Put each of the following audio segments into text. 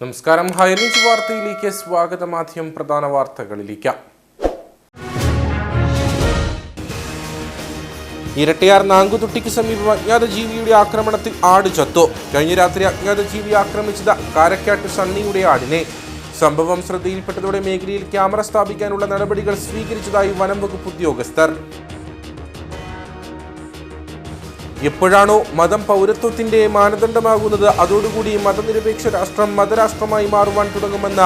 നമസ്കാരം. ഹൈറേഞ്ച് വാർത്തയിലേക്ക് സ്വാഗതം. ആദ്യം പ്രധാന വാർത്തകളിലേക്ക്. ഇരട്ടിയാർ നാങ്കുതുട്ടിക്ക് സമീപം അജ്ഞാത ജീവിയുടെ ആക്രമണത്തിൽ ആട് ചത്തു. കഴിഞ്ഞ രാത്രി അജ്ഞാത ജീവി ആക്രമിച്ചത് കാരക്കാട്ട് സണ്ണിയുടെ ആടിനെ. സംഭവം ശ്രദ്ധയിൽപ്പെട്ടതോടെ മേഖലയിൽ ക്യാമറ സ്ഥാപിക്കാനുള്ള നടപടികൾ സ്വീകരിച്ചതായി വനം വകുപ്പ് ഉദ്യോഗസ്ഥർ. എപ്പോഴാണോ മതം പൗരത്വത്തിന്റെ മാനദണ്ഡമാകുന്നത് അതോടുകൂടി മതനിരപേക്ഷ രാഷ്ട്രം മതരാഷ്ട്രമായി മാറുവാൻ തുടങ്ങുമെന്ന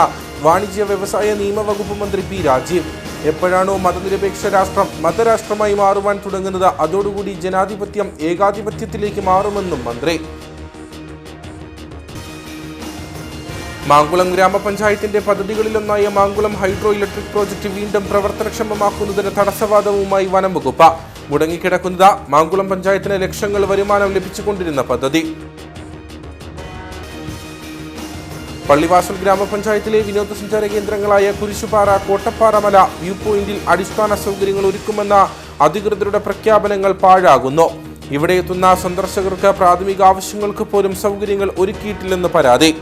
വാണിജ്യ വ്യവസായ നിയമവകുപ്പ് മന്ത്രി പി രാജീവ്. എപ്പോഴാണോ മതനിരപേക്ഷ രാഷ്ട്രം മതരാഷ്ട്രമായി മാറുവാൻ തുടങ്ങുന്നത് അതോടുകൂടി ജനാധിപത്യം ഏകാധിപത്യത്തിലേക്ക് മാറുമെന്നും മന്ത്രി. മാങ്കുളം ഗ്രാമപഞ്ചായത്തിന്റെ പദ്ധതികളിലൊന്നായ മാങ്കുളം ഹൈഡ്രോ ഇലക്ട്രിക് പ്രോജക്ട് വീണ്ടും പ്രവർത്തനക്ഷമമാക്കുന്നതിന് തടസ്സവാദവുമായി വനം വകുപ്പ്. മുടങ്ങിക്കിടക്കുന്നത് മാങ്കുളം പഞ്ചായത്തിന് ലക്ഷങ്ങൾ വരുമാനം ലഭിച്ചുകൊണ്ടിരുന്ന പദ്ധതി. പള്ളിവാസൽ ഗ്രാമപഞ്ചായത്തിലെ വിനോദസഞ്ചാര കേന്ദ്രങ്ങളായ കുരിശുപാറ, കോട്ടപ്പാറമല വ്യൂ പോയിന്റിൽ അടിസ്ഥാന സൗകര്യങ്ങൾ ഒരുക്കുമെന്ന അധികൃതരുടെ പ്രഖ്യാപനങ്ങൾ പാഴാകുന്നു. ഇവിടെ എത്തുന്ന സന്ദർശകർക്ക് പ്രാഥമിക ആവശ്യങ്ങൾക്ക് പോലും സൗകര്യങ്ങൾ ഒരുക്കിയിട്ടില്ലെന്ന് പരാതി.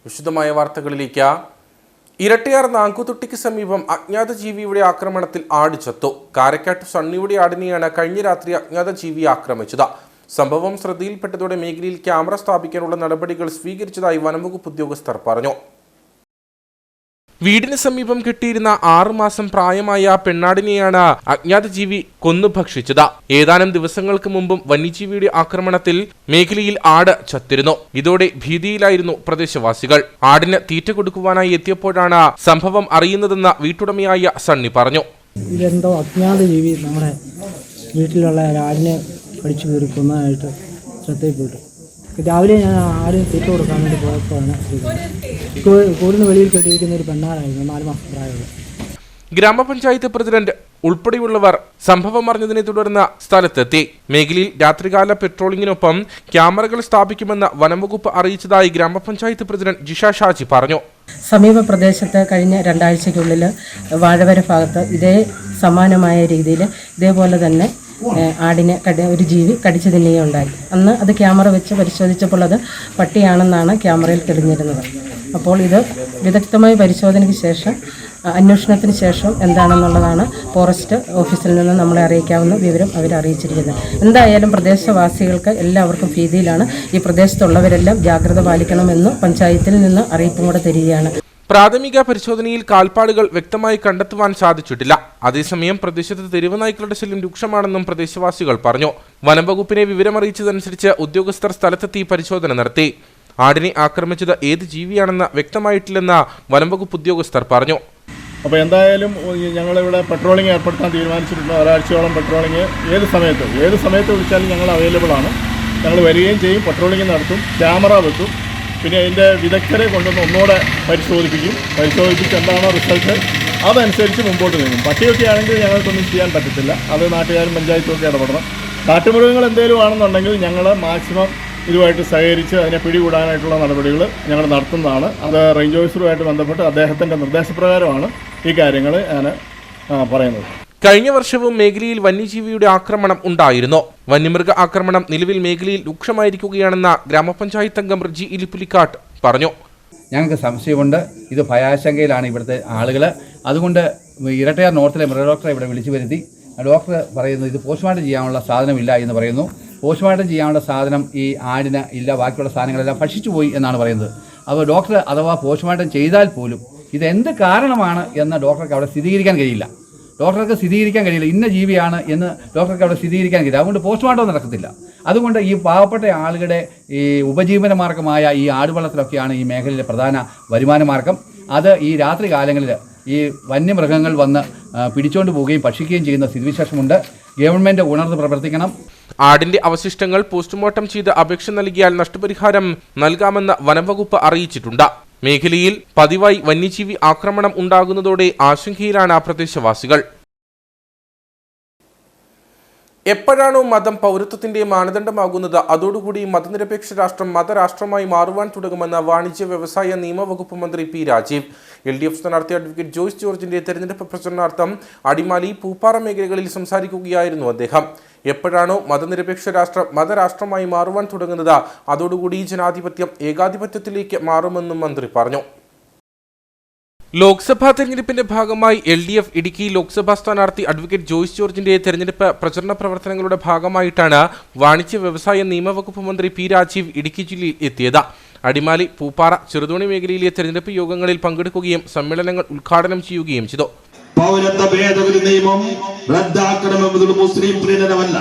വിശദമായ വാർത്തകളിലേക്ക്. ഇരട്ടിയാർ നാങ്കുതുട്ടിക്ക് സമീപം അജ്ഞാത ജീവിയുടെ ആക്രമണത്തിൽ ആട് ചത്തു. കാരക്കാട്ട് സണ്ണിയുടെ ആടിനെയാണ് കഴിഞ്ഞ രാത്രി അജ്ഞാത ജീവി ആക്രമിച്ചത്. സംഭവം ശ്രദ്ധയിൽപ്പെട്ടതോടെ മേഖലയിൽ ക്യാമറ സ്ഥാപിക്കാനുള്ള നടപടികൾ സ്വീകരിച്ചതായി വനംവകുപ്പ് ഉദ്യോഗസ്ഥർ പറഞ്ഞു. വീടിന് സമീപം കെട്ടിയിരുന്ന 6 മാസം പ്രായമായ പെണ്ണാടിനെയാണ് അജ്ഞാത ജീവി കൊന്നു ഭക്ഷിച്ചത്. ഏതാനും ദിവസങ്ങൾക്ക് മുമ്പും വന്യജീവിയുടെ ആക്രമണത്തിൽ മേഖലയിൽ ആട് ചത്തിരുന്നു. ഇതോടെ ഭീതിയിലായിരുന്നു പ്രദേശവാസികൾ. ആടിന് തീറ്റ കൊടുക്കുവാനായി എത്തിയപ്പോഴാണ് സംഭവം അറിയുന്നതെന്ന് വീട്ടുടമയായ സണ്ണി പറഞ്ഞു. ഇതെന്തോ അജ്ഞാത ജീവി നമ്മുടെ വീട്ടിലുള്ള ആടിനെ കടിച്ചു കീറിക്കുന്നതായിട്ട് ശ്രദ്ധയിൽപ്പെട്ടു. രാവിലെ ഞാൻ ആടിന് തീറ്റ കൊടുക്കാൻ വേണ്ടി പോയപ്പോഴാണ് കൂടിന് വെളിയിൽ കെട്ടിയിരിക്കുന്ന ഒരു പെണ്ണാടായിരുന്നു, 4 മാസം പ്രായമുള്ള. ഗ്രാമപഞ്ചായത്ത് പ്രസിഡന്റ് ഉൾപ്പെടെയുള്ളവർ സംഭവം അറിഞ്ഞതിനെ തുടർന്ന് സ്ഥലത്തെത്തി. മേഖലയിൽ രാത്രികാല പെട്രോളിങ്ങിനൊപ്പം ക്യാമറകൾ സ്ഥാപിക്കുമെന്ന് വനംവകുപ്പ് അറിയിച്ചതായി ഗ്രാമപഞ്ചായത്ത് പ്രസിഡന്റ് ജിഷ ഷാജി പറഞ്ഞു. സമീപ പ്രദേശത്ത് കഴിഞ്ഞ 2 ആഴ്ചയ്ക്കുള്ളിൽ വാഴവര ഭാഗത്ത് ഇതേ സമാനമായ രീതിയിൽ ഇതേപോലെ തന്നെ ആടിനെ ഒരു ജീവി കടിച്ചു തിന്നുകയുണ്ടായി. അന്ന് അത് ക്യാമറ വെച്ച് പരിശോധിച്ചപ്പോൾ അത് പട്ടിയാണെന്നാണ് ക്യാമറയിൽ തെളിഞ്ഞിരുന്നത്. അപ്പോൾ ഇത് വിദഗ്ധമായ പരിശോധനയ്ക്ക് ശേഷം അന്വേഷണത്തിന് ശേഷം എന്താണെന്നുള്ളതാണ് ഫോറസ്റ്റ് ഓഫീസിൽ നിന്ന് നമ്മളെ അറിയിക്കാവുന്ന വിവരം അവർ അറിയിച്ചിരിക്കുന്നത്. എന്തായാലും പ്രദേശവാസികൾക്ക് എല്ലാവർക്കും ഭീതിയിലാണ്. ഈ പ്രദേശത്തുള്ളവരെല്ലാം ജാഗ്രത പാലിക്കണമെന്ന് പഞ്ചായത്തിൽ നിന്ന് അറിയിപ്പും കൂടെ തരികയാണ്. പ്രാഥമിക പരിശോധനയിൽ കാൽപ്പാടുകൾ വ്യക്തമായി കണ്ടെത്തുവാൻ സാധിച്ചിട്ടില്ല. അതേസമയം പ്രദേശത്ത് തെരുവ് നായ്ക്കളുടെ ശല്യം രൂക്ഷമാണെന്നും പ്രദേശവാസികൾ പറഞ്ഞു. വനംവകുപ്പിനെ വിവരമറിയിച്ചതനുസരിച്ച് ഉദ്യോഗസ്ഥർ സ്ഥലത്തെത്തി പരിശോധന നടത്തി. ആടിനെ ആക്രമിച്ചത് ഏത് ജീവിയാണെന്ന് വ്യക്തമായിട്ടില്ലെന്ന് വനംവകുപ്പ് ഉദ്യോഗസ്ഥർ പറഞ്ഞു. അപ്പോൾ എന്തായാലും ഞങ്ങളിവിടെ പെട്രോളിംഗ് ഏർപ്പെടുത്താൻ തീരുമാനിച്ചിട്ടുണ്ട്. ഒരാഴ്ചയോളം പെട്രോളിംഗ് ഏത് സമയത്ത് വിളിച്ചാലും ഞങ്ങൾ അവൈലബിൾ ആണ്. ഞങ്ങൾ വരികയും ചെയ്യും, പെട്രോളിംഗ് നടത്തും, ക്യാമറ വെക്കും. പിന്നെ അതിൻ്റെ വിദഗ്ധരെ കൊണ്ടുവന്ന് ഒന്നുകൂടെ പരിശോധിപ്പിച്ച് എന്താണോ റിസൾട്ട് അതനുസരിച്ച് മുമ്പോട്ട് നീങ്ങും. പട്ടിയൊക്കെ ആണെങ്കിൽ ഞങ്ങൾക്കൊന്നും ചെയ്യാൻ പറ്റത്തില്ല. അത് നാട്ടുകാരും പഞ്ചായത്തും ഒക്കെ ഇടപെടണം. കാട്ടുമൃഗങ്ങൾ എന്തെങ്കിലും ആണെന്നുണ്ടെങ്കിൽ ഞങ്ങൾ മാക്സിമം ഇതുമായിട്ട് സഹകരിച്ച് അതിനെ പിടികൂടാനായിട്ടുള്ള നടപടികൾ ഞങ്ങൾ നടത്തുന്നതാണ്. അത് റേഞ്ച് ഓഫീസറുമായിട്ട് ബന്ധപ്പെട്ട് അദ്ദേഹത്തിൻ്റെ നിർദ്ദേശപ്രകാരമാണ് ഈ കാര്യങ്ങൾ ഞാൻ പറയുന്നത്. കഴിഞ്ഞ വർഷവും മേഖലയിൽ വന്യജീവിയുടെ ആക്രമണം ഉണ്ടായിരുന്നു. വന്യമൃഗ ആക്രമണം നിലവിൽ മേഖലയിൽ രൂക്ഷമായിരിക്കുകയാണെന്ന് ഗ്രാമപഞ്ചായത്ത് അംഗം റിജി ഇലിപ്പുലിക്കാട്ട് പറഞ്ഞു. ഞങ്ങൾക്ക് സംശയമുണ്ട്, ഇത് ഭയാശങ്കയിലാണ് ഇവിടുത്തെ ആളുകൾ. അതുകൊണ്ട് ഇരട്ടയാർ നോർത്തിലെ മൃഗഡോക്ടറെ ഇവിടെ വിളിച്ചു വരുത്തി. ഡോക്ടർ പറയുന്നു ഇത് പോസ്റ്റ്മോർട്ടം ചെയ്യാനുള്ള സാധനമില്ല എന്ന് പറയുന്നു. പോസ്റ്റ്മോർട്ടം ചെയ്യാനുള്ള സാധനം ഈ ആടിന് ഇല്ല, ബാക്കിയുള്ള സാധനങ്ങളെല്ലാം ഭക്ഷിച്ചു പോയി എന്നാണ് പറയുന്നത്. അപ്പോൾ ഡോക്ടർ അഥവാ പോസ്റ്റ്മോർട്ടം ചെയ്താൽ പോലും ഇതെന്ത് കാരണമാണ് എന്ന് ഡോക്ടർക്ക് അവിടെ സ്ഥിരീകരിക്കാൻ കഴിയില്ല. ഇന്ന ജീവിയാണ് എന്ന് ഡോക്ടർക്ക് അവിടെ സ്ഥിരീകരിക്കാൻ കഴിയില്ല. അതുകൊണ്ട് പോസ്റ്റ്മോർട്ടം നടക്കത്തില്ല. അതുകൊണ്ട് ഈ പാവപ്പെട്ട ആളുകളുടെ ഈ ഉപജീവന മാർഗമായ ഈ ആടുവളത്തിലൊക്കെയാണ് ഈ മേഖലയിലെ പ്രധാന വരുമാന മാർഗം. അത് ഈ രാത്രി കാലങ്ങളിൽ ഈ വന്യമൃഗങ്ങൾ വന്ന് പിടിച്ചുകൊണ്ട് പോവുകയും ഭക്ഷിക്കുകയും ചെയ്യുന്ന സ്ഥിതിവിശേഷമുണ്ട്. ഗവൺമെൻറ് ഉണർന്ന് പ്രവർത്തിക്കണം. ആടിന്റെ അവശിഷ്ടങ്ങൾ പോസ്റ്റ്മോർട്ടം ചെയ്ത് അപേക്ഷ നൽകിയാൽ നഷ്ടപരിഹാരം നൽകാമെന്ന് വനംവകുപ്പ് അറിയിച്ചിട്ടുണ്ട്. മേഖലയിൽ പതിവായി വന്യജീവി ആക്രമണം ഉണ്ടാകുന്നതോടെ ആശങ്കയിലാണ് പ്രദേശവാസികൾ. എപ്പോഴാണോ മതം പൗരത്വത്തിന്റെ മാനദണ്ഡമാകുന്നത് അതോടുകൂടി മതനിരപേക്ഷ രാഷ്ട്രം മതരാഷ്ട്രമായി മാറുവാൻ തുടങ്ങുമെന്ന് വാണിജ്യ വ്യവസായ നിയമവകുപ്പ് മന്ത്രി പി രാജീവ്. LDF സ്ഥാനാർത്ഥി അഡ്വക്കേറ്റ് ജോയ്സ് ജോർജിന്റെ തെരഞ്ഞെടുപ്പ് പ്രചരണാർത്ഥം അടിമാലി പൂപ്പാറ മേഖലകളിൽ സംസാരിക്കുകയായിരുന്നു അദ്ദേഹം. എപ്പോഴാണോ മതനിരപേക്ഷ രാഷ്ട്രം മതരാഷ്ട്രമായി മാറുവാൻ തുടങ്ങുന്നത് അതോടുകൂടി ജനാധിപത്യം ഏകാധിപത്യത്തിലേക്ക് മാറുമെന്നും മന്ത്രി പറഞ്ഞു. ലോക്സഭാ തെരഞ്ഞെടുപ്പിന്റെ ഭാഗമായി LDF ഇടുക്കി ലോക്സഭാ സ്ഥാനാർത്ഥി അഡ്വക്കേറ്റ് ജോയ്സ് ജോർജിന്റെ തെരഞ്ഞെടുപ്പ് പ്രചരണ പ്രവർത്തനങ്ങളുടെ ഭാഗമായിട്ടാണ് വാണിജ്യ വ്യവസായ നിയമവകുപ്പ് മന്ത്രി പി രാജീവ് ഇടുക്കി ജില്ലയിൽ എത്തിയത്. അടിമാലി പൂപ്പാറ ചെറുതോണി മേഖലയിലെ തെരഞ്ഞെടുപ്പ് യോഗങ്ങളിൽ പങ്കെടുക്കുകയും സമ്മേളനങ്ങൾ ഉദ്ഘാടനം ചെയ്യുകയും ചെയ്തു. പൗരത്വ ഭേദഗതി നിയമം റദ്ദാക്കണമെന്നത് മുസ്ലിം പ്രീണനമല്ല.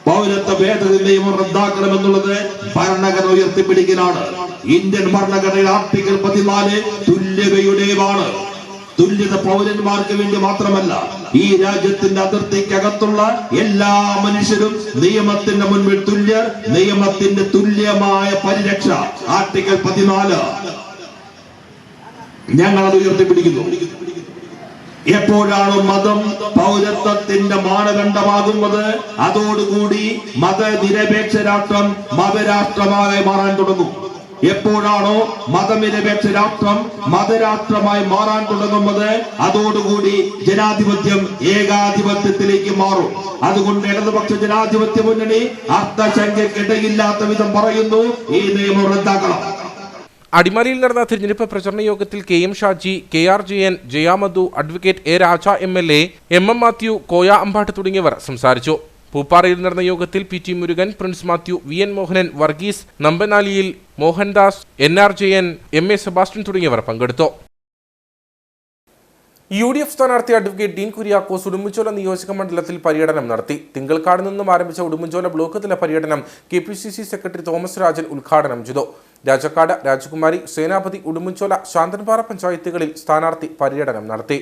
പൗരത്വ ഭേദഗതി നിയമം റദ്ദാക്കണമെന്നുള്ളത് ഭരണഘടന ഉയർത്തിപ്പിടിക്കലാണ്. ഇന്ത്യൻ ഭരണഘടനയുടെ ആർട്ടിക്കിൾ 14 തുല്യതയുടേതാണ്. തുല്യത പൗരന്മാർക്ക് വേണ്ടി മാത്രമല്ല, ഈ രാജ്യത്തിന്റെ അതിർത്തിക്കകത്തുള്ള എല്ലാ മനുഷ്യരും നിയമത്തിന്റെ മുൻപിൽ തുല്യർ. നിയമത്തിന്റെ തുല്യമായ പരിരക്ഷ ആർട്ടിക്കിൾ 14 ഞങ്ങളത് ഉയർത്തിപ്പിടിക്കുന്നു. എപ്പോഴാണ് മതം പൗരത്വത്തിന്റെ മാനദണ്ഡമാകുന്നത് അതോടുകൂടി മതനിരപേക്ഷ രാഷ്ട്രം മതരാഷ്ട്രമായി മാറാൻ തുടങ്ങും. എപ്പോഴാണോ മതനിരപേക്ഷ രാഷ്ട്രം മതരാഷ്ട്രമായി മാറാൻ തുടങ്ങുന്നത് അതോടുകൂടി ജനാധിപത്യം ഏകാധിപത്യത്തിലേക്ക് മാറും. അതുകൊണ്ട് ഇടതുപക്ഷ ജനാധിപത്യ മുന്നണി അർത്ഥശങ്കയ്ക്കിടയില്ലാത്ത വിധം പറയുന്നു, ഈ നിയമം റദ്ദാക്കണം. അടിമാലിയിൽ നടന്ന തിരഞ്ഞെടുപ്പ് പ്രചരണ യോഗത്തിൽ KM Shaji, KR Jayan, Jayamadhu, advocate A Raja MLA, MM Mathew, Koya Ambatt തുടങ്ങിയവർ സംസാരിച്ചു. പൂപ്പാറയിൽ നടന്ന യോഗത്തിൽ PT Murugan, Prince Mathew, VN Mohanan, Varghese, നമ്പനാലിയിൽ Mohandas, NR Jayan, MA Sebastian തുടങ്ങിയവർ പങ്കെടുത്തു. UDF സ്ഥാനാർത്ഥി അഡ്വക്കേറ്റ് ഡീൻ കുര്യാക്കോസ് ഉടുമ്പൻചോല നിയോജക മണ്ഡലത്തിൽ പര്യടനം നടത്തി. തിങ്കളക്കാട് നിന്നും ആരംഭിച്ച ഉടുമ്പൻചോല ബ്ലോക്ക് തല പര്യടനം KPCC സെക്രട്ടറി തോമസ് രാജൻ ഉദ്ഘാടനം ചെയ്തു. രാജക്കാട്, രാജകുമാരി, സേനാപതി, ഉടുമ്പൻചോല, ശാന്തൻപാറ പഞ്ചായത്തുകളിൽ സ്ഥാനാർത്ഥി പര്യടനം നടത്തി.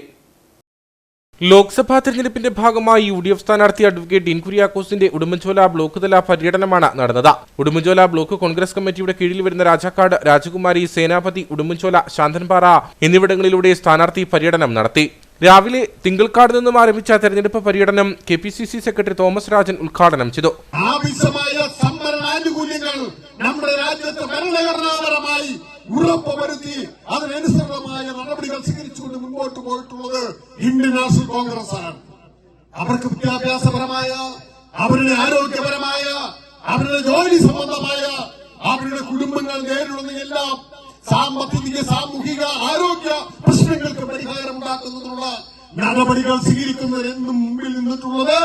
ലോക്സഭാ തെരഞ്ഞെടുപ്പിന്റെ ഭാഗമായി UDF സ്ഥാനാർത്ഥി അഡ്വക്കേറ്റ് ഡീൻ കുര്യാക്കോസിന്റെ ഉടുമ്പൻചോല ബ്ലോക്ക് തല പര്യടനമാണ് നടന്നത്. ഉടുമ്പൻചോല ബ്ലോക്ക് കോൺഗ്രസ് കമ്മിറ്റിയുടെ കീഴിൽ വരുന്ന രാജക്കാട്, രാജകുമാരി, സേനാപതി, ഉടുമ്പൻചോല, ശാന്തൻപാറ എന്നിവിടങ്ങളിലൂടെ സ്ഥാനാർത്ഥി പര്യടനം നടത്തി. രാവിലെ തിങ്കളക്കാട് നിന്നും ആരംഭിച്ച തെരഞ്ഞെടുപ്പ് പര്യടനം KPCC സെക്രട്ടറി തോമസ് രാജൻ ഉദ്ഘാടനം ചെയ്തു. ആവശ്യമായ സംവരണാനുകൂല്യങ്ങൾ നമ്മുടെ രാജ്യത്ത് ഭരണഘടനാപരമായി ഉറപ്പുവരുത്തി അതിനനുസൃതമായ നടപടികൾ സ്വീകരിച്ചുകൊണ്ട് മുൻപോട്ട് പോയിട്ടുള്ളത് ഇന്ത്യൻ നാഷണൽ കോൺഗ്രസ് ആണ്. അവർക്ക് വിദ്യാഭ്യാസപരമായ, അവരുടെ ആരോഗ്യപരമായ, അവരുടെ ജോലി സംബന്ധമായ, അവരുടെ കുടുംബങ്ങൾ നേരിടുന്ന എല്ലാ സാമ്പത്തിക, സാമൂഹിക, ആരോഗ്യ പ്രശ്നങ്ങൾക്ക് പരിഹാരം ഉണ്ടാക്കുന്നതിനുള്ള നടപടികൾ സ്വീകരിക്കുന്നതിനെന്നും മുമ്പിൽ നിന്നിട്ടുള്ളത്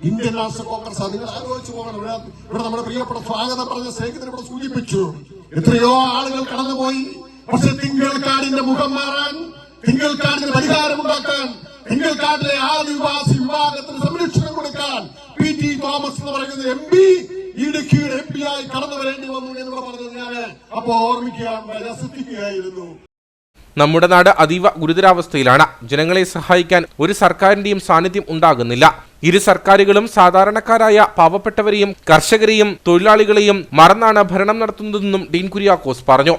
ഇന്ത്യൻ നാഷണൽ കോൺഗ്രസ്. നിങ്ങൾ ആലോചിച്ചു പോകണം. ഇവിടെ നമ്മുടെ പ്രിയപ്പെട്ട സ്വാഗതം പറഞ്ഞ സ്നേഹിതരെ ഇവിടെ സൂചിപ്പിച്ചു. എത്രയോ ആളുകൾ കടന്നുപോയി. പക്ഷെ തിങ്കളക്കാടിന്റെ മുഖം മാറാൻ, തിങ്കളക്കാടിന് പരിഹാരമുണ്ടാക്കാൻ, തിങ്കളക്കാടിലെ ആദിവാസി വിഭാഗത്തിന് സംരക്ഷണം കൊടുക്കാൻ PT തോമസ് എന്ന് പറയുന്ന MP ഇടുക്കിയുടെ MP ആയി കടന്നു വരേണ്ടി വന്നു എന്നിവിടെ പറഞ്ഞത് ഞാൻ അപ്പോ ഓർമ്മിക്കുകയാണ്, രസിക്കുകയായിരുന്നു. നമ്മുടെ നാട് അതീവ ഗുരുതരാവസ്ഥയിലാണ്. ജനങ്ങളെ സഹായിക്കാൻ ഒരു സർക്കാരിന്റെയും സാന്നിധ്യം ഉണ്ടാകുന്നില്ല. ഇരു സർക്കാരുകളും സാധാരണക്കാരായ പാവപ്പെട്ടവരെയും കർഷകരെയും തൊഴിലാളികളെയും മറന്നാണ് ഭരണം നടത്തുന്നതെന്നും ഡീൻ കുര്യാക്കോസ് പറഞ്ഞു.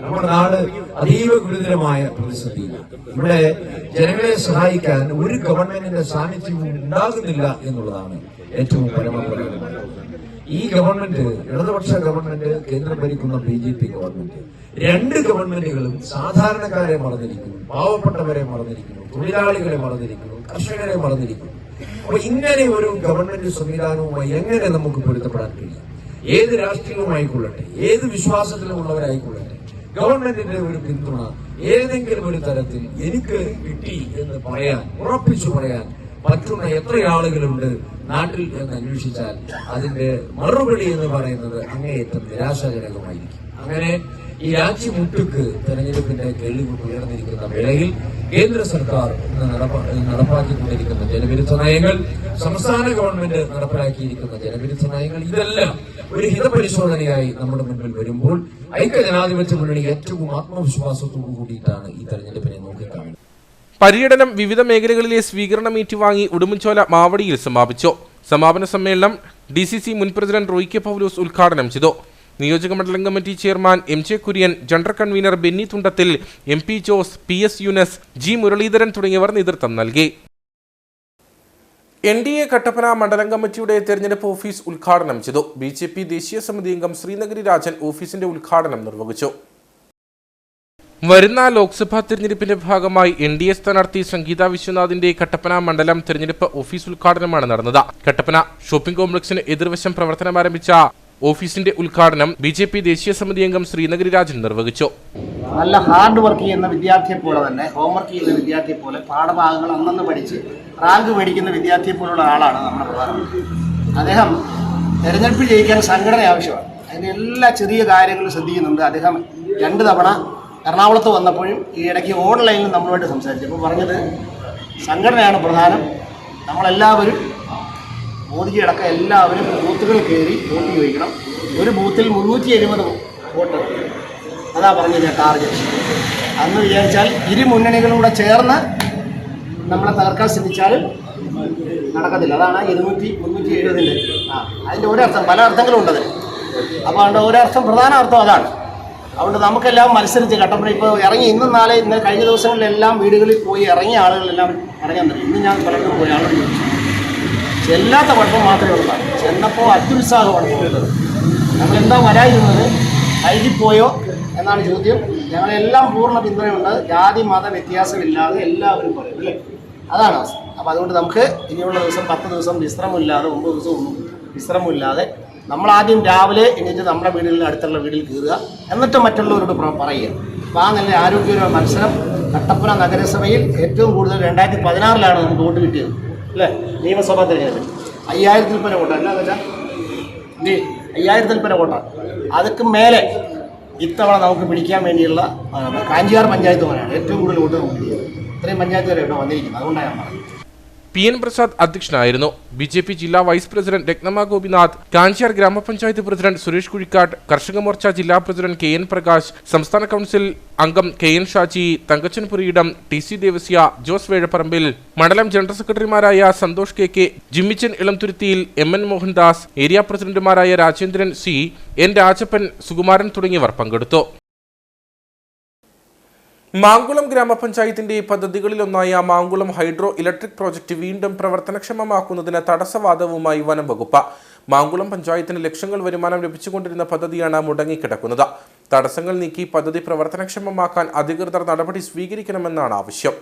നമ്മുടെ നാട് അതീവ ഗുരുതരമായ പ്രതിസന്ധിയിലാണ്. ഇവിടെ ജനങ്ങളെ സഹായിക്കാൻ ഒരു ഗവൺമെന്റിന്റെ സാന്നിധ്യം ഉണ്ടാകുന്നില്ല എന്നുള്ളതാണ് ഏറ്റവും പരമപ്രധാനമായ. ഈ ഗവൺമെന്റ്, ഇടതുപക്ഷ ഗവൺമെന്റ്, കേന്ദ്രം ഭരിക്കുന്ന BJP ഗവൺമെന്റ്, രണ്ട് ഗവൺമെന്റുകളും സാധാരണക്കാരെ മറന്നിരിക്കുന്നു, പാവപ്പെട്ടവരെ മറന്നിരിക്കുന്നു, തൊഴിലാളികളെ മറന്നിരിക്കുന്നു, കർഷകരെ മറന്നിരിക്കുന്നു. അപ്പൊ ഇങ്ങനെ ഒരു ഗവൺമെന്റ് സംവിധാനവുമായി എങ്ങനെ നമുക്ക് പൊരുത്തപ്പെടാൻ കഴിയും? ഏത് രാഷ്ട്രീയവുമായിക്കൊള്ളട്ടെ, ഏത് വിശ്വാസത്തിലുമുള്ളവരായിക്കൊള്ളട്ടെ, ഗവൺമെന്റിന്റെ ഒരു പിന്തുണ ഏതെങ്കിലും ഒരു തരത്തിൽ എനിക്ക് കിട്ടി എന്ന് പറയാൻ, ഉറപ്പിച്ചു പറയാൻ പറ്റുന്ന എത്ര ആളുകളുണ്ട് നാട്ടിൽ എന്ന് അന്വേഷിച്ചാൽ അതിന്റെ മറുപടി എന്ന് പറയുന്നത് അങ്ങേയറ്റം നിരാശാജനകമായിരിക്കും. അങ്ങനെ ഈ രാജ്യമുട്ടുക്ക് തെരഞ്ഞെടുപ്പിന്റെ തെളിവ് ഉയർന്നിരിക്കുന്ന വേളയിൽ കേന്ദ്ര സർക്കാർ നടപ്പാക്കിക്കൊണ്ടിരിക്കുന്ന ജനവിരുദ്ധ നയങ്ങൾ, സംസ്ഥാന ഗവൺമെന്റ് നടപ്പിലാക്കിയിരിക്കുന്ന ജനവിരുദ്ധ നയങ്ങൾ, ഇതെല്ലാം ഒരു ഹിതപരിശോധനയായി നമ്മുടെ മുൻപിൽ വരുമ്പോൾ ഐക്യജനാധിപത്യ മുന്നണി ഏറ്റവും ആത്മവിശ്വാസത്തോടു കൂടിയിട്ടാണ് ഈ തെരഞ്ഞെടുപ്പിനെ നോക്കിക്കാണുന്നത്. പര്യടനം വിവിധ മേഖലകളിലെ സ്വീകരണം ഏറ്റുവാങ്ങി ഉടുമ്പൻചോല മാവടിയിൽ സമാപിച്ചു. സമാപന സമ്മേളനം DCC മുൻ പ്രസിഡന്റ് റോയ് കെ പൗലോസ് ഉദ്ഘാടനം ചെയ്തു. നിയോജക മണ്ഡലം committee chairman MJ Kurian, general convener Benny Thundathil, MP Jose, PS Yunus, G Muraleedharan തുടങ്ങിയവർ നേതൃത്വം നൽകി. NDA കട്ടപ്പന മണ്ഡലം കമ്മിറ്റിയുടെ തെരഞ്ഞെടുപ്പ് ഓഫീസ് ഉദ്ഘാടനം ചെയ്തു. BJP ദേശീയ സമിതി അംഗം ശ്രീനഗരി രാജൻ ഓഫീസിന്റെ ഉദ്ഘാടനം നിർവഹിച്ചു. വരുന്ന ലോക്സഭാ തെരഞ്ഞെടുപ്പിന്റെ ഭാഗമായി NDA സ്ഥാനാർത്ഥി സംഗീത വിശ്വനാഥിന്റെ കട്ടപ്പന മണ്ഡലം തെരഞ്ഞെടുപ്പ് ഓഫീസ് ഉദ്ഘാടനമാണ് നടന്നത്. കട്ടപ്പന ഷോപ്പിംഗ് കോംപ്ലക്സിന് എതിർവശം പ്രവർത്തനം ആരംഭിച്ച ഓഫീസിന്റെ ഉദ്ഘാടനം BJP ദേശീയ സമിതി അംഗം ശ്രീനഗരി രാജൻ നിർവഹിച്ചു. നല്ല ഹാർഡ് വർക്ക് ചെയ്യുന്ന വിദ്യാർത്ഥിയെ പോലെ തന്നെ ഹോംവർക്ക് ചെയ്യുന്ന വിദ്യാർത്ഥിയെ പോലെ പാഠഭാഗങ്ങൾ അന്നന്ന് പഠിച്ച് റാങ്ക് മേടിക്കുന്ന വിദ്യാർത്ഥിയെ പോലുള്ള ആളാണ് നമ്മുടെ പ്രധാനമന്ത്രി. അദ്ദേഹം തെരഞ്ഞെടുപ്പ് ജയിക്കാൻ സംഘടന ആവശ്യമാണ്. അതിൻ്റെ എല്ലാ ചെറിയ കാര്യങ്ങളും ശ്രദ്ധിക്കുന്നുണ്ട്. അദ്ദേഹം 2 തവണ എറണാകുളത്ത് വന്നപ്പോഴും ഈ ഇടയ്ക്ക് ഓൺലൈനിൽ നമ്മളുമായിട്ട് സംസാരിച്ചു. അപ്പോൾ പറഞ്ഞത് സംഘടനയാണ് പ്രധാനം. നമ്മളെല്ലാവരും മോദിജി അടക്കം എല്ലാവരും ബൂത്തുകൾ കയറി വോട്ട് ചോദിക്കണം. ഒരു ബൂത്തിൽ 370 വോട്ട്, അതാ പറഞ്ഞത് ടാർഗറ്റ്. അന്ന് വിചാരിച്ചാൽ ഇരു മുന്നണികളും കൂടെ ചേർന്ന് നമ്മളെ തകർക്കാൻ ശ്രമിച്ചാലും നടക്കത്തില്ല. അതാണ് 370. അതിൻ്റെ ഒരർത്ഥം, പല അർത്ഥങ്ങളും ഉണ്ട് അതിന്. അപ്പോൾ അതിൻ്റെ ഒരർത്ഥം, പ്രധാന അർത്ഥം അതാണ്. അതുകൊണ്ട് നമുക്കെല്ലാം മത്സരിച്ച് കട്ടപ്പന ഇപ്പോൾ ഇറങ്ങി ഇന്നും നാളെ ഇന്ന് കഴിഞ്ഞ ദിവസങ്ങളിലെല്ലാം വീടുകളിൽ പോയി ഇറങ്ങിയ ആളുകളെല്ലാം പറയാൻ തുടങ്ങി. ഇന്ന് ഞാൻ പലർക്കും പോയ ആളുകൾ ചെല്ലാത്ത കുഴപ്പം മാത്രമേ ഉള്ളൂ. ചെന്നപ്പോൾ അത്യുത്സാഹമാണ് പോകുന്നത്. ഞങ്ങളെന്താ വരാതിരുന്നത്, വൈകിപ്പോയോ എന്നാണ് ചോദ്യം. ഞങ്ങളെല്ലാം പൂർണ്ണ പിന്തുണയുണ്ട്. ജാതി മത വ്യത്യാസമില്ലാതെ എല്ലാവരും പറയും അല്ലേ, അതാണ് അവസ്ഥ. അപ്പോൾ അതുകൊണ്ട് നമുക്ക് ഇനിയുള്ള ദിവസം 10 ദിവസം വിശ്രമമില്ലാതെ 9 ദിവസം വിശ്രമമില്ലാതെ നമ്മളാദ്യം രാവിലെ എണീറ്റ് നമ്മുടെ വീടുകളിൽ അടുത്തുള്ള വീട്ടിൽ കയറുക, എന്നിട്ട് മറ്റുള്ളവരോട് പറയുക. അപ്പോൾ ആ നല്ല ആരോഗ്യപരമായ മത്സരം കട്ടപ്പന നഗരസഭയിൽ ഏറ്റവും കൂടുതൽ 2016 നമുക്ക് വോട്ട് കിട്ടിയത് അല്ലേ, നിയമസഭാ തെരഞ്ഞെടുപ്പിൽ 5000-ൽ പരം വോട്ടാണ്. അല്ല വെച്ചാൽ 5000-ൽ പരം വോട്ടാണ്. അതൊക്കെ മേലെ ഇത്തവണ നമുക്ക് പിടിക്കാൻ വേണ്ടിയുള്ള കാഞ്ചിയാർ പഞ്ചായത്ത് പോലെയാണ് ഏറ്റവും കൂടുതൽ വോട്ട് നമുക്ക് കിട്ടിയത്. ഇത്രയും പഞ്ചായത്ത് വരെ ഇവിടെ വന്നിരിക്കുന്നത്. അതുകൊണ്ടാണ് ഞാൻ പറഞ്ഞത്. PN പ്രസാദ് അധ്യക്ഷനായിരുന്നു. BJP ജില്ലാ വൈസ് പ്രസിഡന്റ് രത്നമ്മ ഗോപിനാഥ്, കാഞ്ചിയാർ ഗ്രാമപഞ്ചായത്ത് പ്രസിഡന്റ് സുരേഷ് കുഴിക്കാട്ട്, കർഷക മോർച്ച ജില്ലാ പ്രസിഡന്റ് KN പ്രകാശ്, സംസ്ഥാന കൗൺസിൽ അംഗം KN ഷാജി, തങ്കച്ചൻ പുരിയിടം, TC ദേവസ്യ, ജോസ് വേഴപ്പറമ്പിൽ, മണ്ഡലം ജനറൽ സെക്രട്ടറിമാരായ സന്തോഷ് KK, ജിമ്മിച്ചൻ ഇളംതുരുത്തിയിൽ, MN മോഹൻദാസ്, ഏരിയ പ്രസിഡന്റുമാരായ രാജേന്ദ്രൻ C, N രാജപ്പൻ, സുകുമാരൻ തുടങ്ങിയവർ പങ്കെടുത്തു. മാങ്കുളം ഗ്രാമപഞ്ചായത്തിന്റെ പദ്ധതികളിലൊന്നായ മാങ്കുളം ഹൈഡ്രോ ഇലക്ട്രിക് പ്രോജക്റ്റ് വീണ്ടും പ്രവർത്തനക്ഷമമാക്കുന്നതിന് തടസ്സവാദവുമായി വനം വകുപ്പ്. മാങ്കുളം പഞ്ചായത്തിന് ലക്ഷങ്ങൾ വരുമാനം ലഭിച്ചുകൊണ്ടിരുന്ന പദ്ധതിയാണ് മുടങ്ങിക്കിടക്കുന്നത്. തടസ്സങ്ങൾ നീക്കി പദ്ധതി പ്രവർത്തനക്ഷമമാക്കാൻ അധികൃതർ നടപടി സ്വീകരിക്കണമെന്നാണ് ആവശ്യം.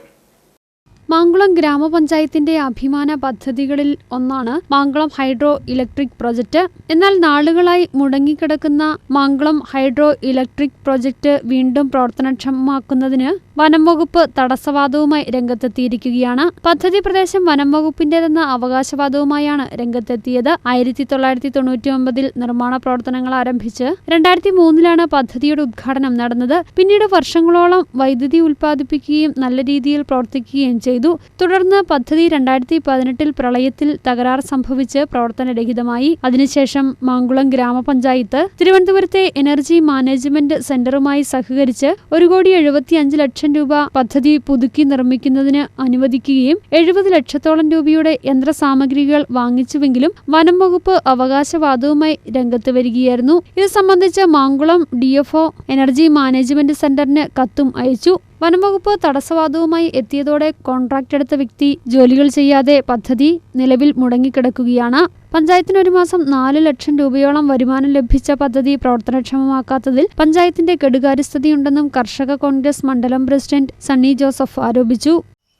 മാങ്കുളം ഗ്രാമപഞ്ചായത്തിന്റെ അഭിമാന പദ്ധതികളിൽ ഒന്നാണ് മാങ്കുളം ഹൈഡ്രോ ഇലക്ട്രിക് പ്രോജക്റ്റ്. എന്നാൽ നാളുകളായി മുടങ്ങിക്കിടക്കുന്ന മാങ്കുളം ഹൈഡ്രോ ഇലക്ട്രിക് പ്രോജക്റ്റ് വീണ്ടും പ്രവർത്തനക്ഷമമാക്കുന്നതിന് വനം വകുപ്പ് തടസ്സവാദവുമായി രംഗത്തെത്തിയിരിക്കുകയാണ്. പദ്ധതി പ്രദേശം വനം വകുപ്പിന്റേതെന്ന അവകാശവാദവുമായാണ് രംഗത്തെത്തിയത്. 1999 നിർമ്മാണ പ്രവർത്തനങ്ങൾ ആരംഭിച്ച് 2003 പദ്ധതിയുടെ ഉദ്ഘാടനം നടന്നത്. പിന്നീട് വർഷങ്ങളോളം വൈദ്യുതി ഉൽപ്പാദിപ്പിക്കുകയും നല്ല രീതിയിൽ പ്രവർത്തിക്കുകയും ചെയ്തു. തുടർന്ന് പദ്ധതി 2018 പ്രളയത്തിൽ തകരാർ സംഭവിച്ച് പ്രവർത്തനരഹിതമായി. അതിനുശേഷം മാങ്കുളം ഗ്രാമപഞ്ചായത്ത് തിരുവനന്തപുരത്തെ എനർജി മാനേജ്മെന്റ് സെന്ററുമായി സഹകരിച്ച് 1,75,00,000 രൂപ പദ്ധതി പുതുക്കി നിർമ്മിക്കുന്നതിന് അനുവദിക്കുകയും 70 ലക്ഷത്തോളം രൂപയുടെ യന്ത്രസാമഗ്രികൾ വാങ്ങിച്ചുവെങ്കിലും വനം വകുപ്പ് അവകാശവാദവുമായി രംഗത്ത് വരികയായിരുന്നു. ഇത് സംബന്ധിച്ച് മാങ്കുളം DFO എനർജി മാനേജ്മെന്റ് സെന്ററിന് കത്തും അയച്ചു. വനംവകുപ്പ് തടസ്സവാദവുമായി എത്തിയതോടെ കോൺട്രാക്ട് എടുത്ത വ്യക്തി ജോലികൾ ചെയ്യാതെ പദ്ധതി നിലവിൽ മുടങ്ങിക്കിടക്കുകയാണ്. പഞ്ചായത്തിന് ഒരു മാസം 4 ലക്ഷം രൂപയോളം വരുമാനം ലഭിച്ച പദ്ധതി പ്രവർത്തനക്ഷമമാക്കാത്തതിൽ പഞ്ചായത്തിന്റെ കെടുകാര്യസ്ഥതയുണ്ടെന്നും കർഷക കോൺഗ്രസ് മണ്ഡലം പ്രസിഡന്റ് സണ്ണി ജോസഫ് ആരോപിച്ചു.